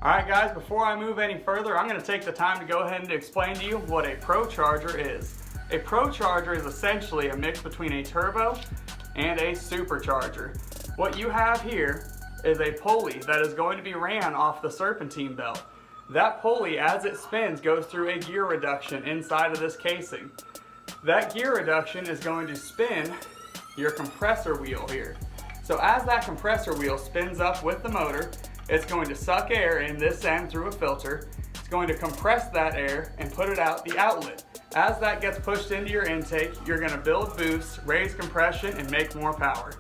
Alright guys, before I move any further, I'm going to take the time to go ahead and explain to you what a ProCharger is. A ProCharger is essentially a mix between a turbo and a supercharger. What you have here is a pulley that is going to be ran off the serpentine belt. That pulley, as it spins, goes through a gear reduction inside of this casing. That gear reduction is going to spin your compressor wheel here. So as that compressor wheel spins up with the motor, it's going to suck air in this end through a filter. It's going to compress that air and put it out the outlet. As that gets pushed into your intake, you're going to build boost, raise compression, and make more power.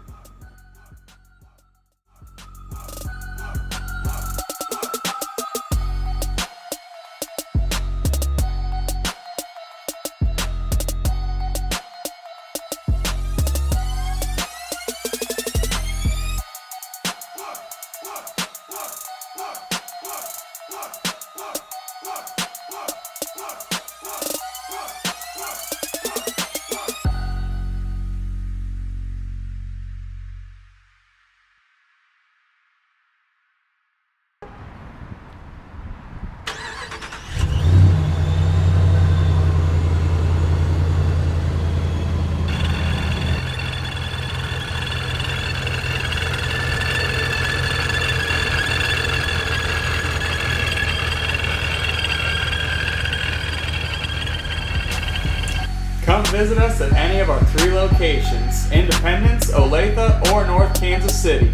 Come visit us at any of our 3 locations, Independence, Olathe, or North Kansas City,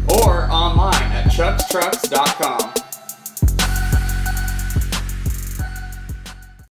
or online at chuckstrucks.com.